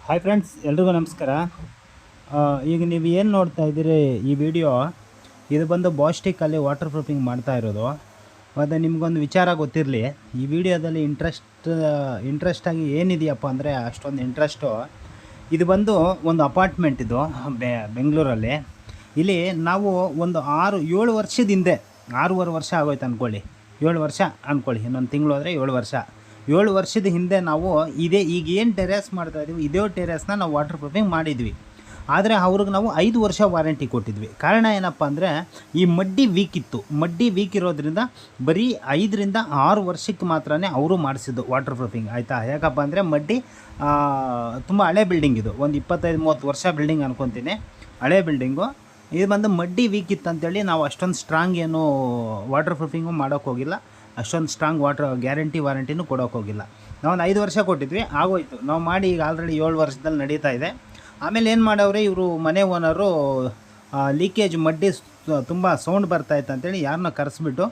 Hi friends, ಎಲ್ರಿಗೂ ನಮಸ್ಕಾರ. ಈಗ ನೀವು ಏನು ನೋಡ್ತಾ ಇದ್ದೀರಿ ಈ ವಿಡಿಯೋ, ಇದು ಬಂದು ಬಾಸ್ಟಿಕ್ಕಲ್ಲಿ ವಾಟರ್ ಪ್ರೂಫಿಂಗ್ ಮಾಡ್ತಾ ಇರೋದು. ಮತ್ತು ನಿಮಗೊಂದು ವಿಚಾರ ಗೊತ್ತಿರಲಿ, ಈ ವಿಡಿಯೋದಲ್ಲಿ ಇಂಟ್ರೆಸ್ಟಾಗಿ ಏನಿದೆಯಪ್ಪ ಅಂದರೆ ಅಷ್ಟೊಂದು ಇಂಟ್ರೆಸ್ಟು. ಇದು ಬಂದು ಒಂದು ಅಪಾರ್ಟ್ಮೆಂಟ್, ಇದು ಬೆಂಗಳೂರಲ್ಲಿ. ಇಲ್ಲಿ ನಾವು ಒಂದು 6-7 ವರ್ಷದ ಹಿಂದೆ, 6.5 ವರ್ಷ ಆಗೋಯ್ತು ಅಂದ್ಕೊಳ್ಳಿ, 7 ವರ್ಷ ಅಂದ್ಕೊಳ್ಳಿ, ಇನ್ನೊಂದು ತಿಂಗಳು ಹೋದರೆ 7 ವರ್ಷ. 7 ವರ್ಷದ ಹಿಂದೆ ನಾವು ಈಗ ಏನು ಟೆರೇಸ್ ಮಾಡ್ತಾಯಿದ್ವಿ, ಇದೇ ಟೆರೇಸ್ನ ನಾವು ವಾಟರ್ ಪ್ರೂಫಿಂಗ್ ಮಾಡಿದ್ವಿ. ಆದರೆ ಅವ್ರಿಗೆ ನಾವು 5 ವರ್ಷ ವಾರಂಟಿ ಕೊಟ್ಟಿದ್ವಿ. ಕಾರಣ ಏನಪ್ಪ ಅಂದರೆ, ಈ ಮಡ್ಡಿ ವೀಕ್ ಇರೋದ್ರಿಂದ ಬರೀ 5ರಿಂದ 6 ವರ್ಷಕ್ಕೆ ಮಾತ್ರ ಅವರು ಮಾಡಿಸಿದ್ದು ವಾಟರ್ ಪ್ರೂಫಿಂಗ್, ಆಯಿತಾ. ಯಾಕಪ್ಪ ಅಂದರೆ ಮಡ್ಡಿ ತುಂಬ ಹಳೆ ಬಿಲ್ಡಿಂಗ್, ಇದು ಒಂದು 25-30 ವರ್ಷ ಬಿಲ್ಡಿಂಗ್ ಅನ್ಕೊತೀನಿ, ಹಳೆ ಬಿಲ್ಡಿಂಗು. ಇದು ಬಂದು ಮಡ್ಡಿ ವೀಕ್ ಇತ್ತು ಅಂತೇಳಿ ನಾವು ಅಷ್ಟೊಂದು ಸ್ಟ್ರಾಂಗ್ ಏನು ವಾಟರ್ ಪ್ರೂಫಿಂಗು ಮಾಡೋಕ್ಕೋಗಿಲ್ಲ, ಅಷ್ಟೊಂದು ಸ್ಟ್ರಾಂಗ್ ಗ್ಯಾರಂಟಿ ವಾರಂಟಿನೂ ಕೊಡೋಕ್ಕೋಗಿಲ್ಲ. ನಾವೊಂದು 5 ವರ್ಷ ಕೊಟ್ಟಿದ್ವಿ, ಆಗೋಯ್ತು. ನಾವು ಮಾಡಿ ಈಗ ಆಲ್ರೆಡಿ 7 ವರ್ಷದಲ್ಲಿ ನಡೀತಾ ಇದೆ. ಆಮೇಲೆ ಏನು ಮಾಡವ್ರೆ ಇವರು, ಮನೆ ಓನರು, ಲೀಕೇಜ್ ಮಡ್ಡಿ ತುಂಬ ಸೌಂಡ್ ಬರ್ತಾಯಿತ್ತು ಅಂತೇಳಿ ಯಾರನ್ನ ಕರೆಸ್ಬಿಟ್ಟು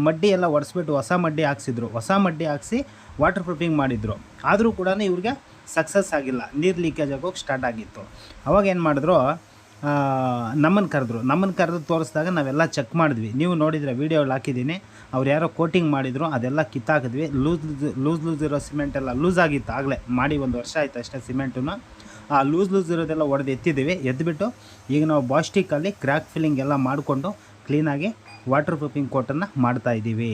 ಮಡ್ಡಿ ಎಲ್ಲ ಒಡಿಸ್ಬಿಟ್ಟು ಹೊಸ ಮಡ್ಡಿ ಹಾಕ್ಸಿ ವಾಟರ್ ಪ್ರೂಫಿಂಗ್ ಮಾಡಿದರು. ಆದರೂ ಕೂಡ ಇವ್ರಿಗೆ ಸಕ್ಸಸ್ ಆಗಿಲ್ಲ, ನೀರು ಲೀಕೇಜ್ ಆಗೋಕ್ಕೆ ಸ್ಟಾರ್ಟ್ ಆಗಿತ್ತು. ಅವಾಗ ಏನು ಮಾಡಿದ್ರು, ನಮ್ಮನ್ನು ಕರೆದು ತೋರಿಸಿದಾಗ ನಾವೆಲ್ಲ ಚೆಕ್ ಮಾಡಿದ್ವಿ. ನೀವು ನೋಡಿದರೆ ವೀಡಿಯೋಗಳು ಹಾಕಿದ್ದೀನಿ. ಅವ್ರು ಯಾರೋ ಕೋಟಿಂಗ್ ಮಾಡಿದರು, ಅದೆಲ್ಲ ಕಿತ್ತಾಕಿದ್ವಿ. ಲೂಸ್ ಇರೋ ಸಿಮೆಂಟ್ ಎಲ್ಲ ಲೂಸ್ ಆಗಿತ್ತು, ಆಗಲೇ ಮಾಡಿ 1 ವರ್ಷ ಆಯಿತು ಅಷ್ಟೇ. ಸಿಮೆಂಟನ್ನು ಆ ಲೂಸ್ ಇರೋದೆಲ್ಲ ಎದ್ದುಬಿಟ್ಟು ಈಗ ನಾವು ಬಾಸ್ಟಿಕ್ಕಲ್ಲಿ ಕ್ರ್ಯಾಕ್ ಫಿಲ್ಲಿಂಗ್ ಎಲ್ಲ ಮಾಡಿಕೊಂಡು ಕ್ಲೀನಾಗಿ ವಾಟರ್ ಪ್ರೂಫಿಂಗ್ ಕೋಟನ್ನು ಮಾಡ್ತಾಯಿದ್ದೀವಿ.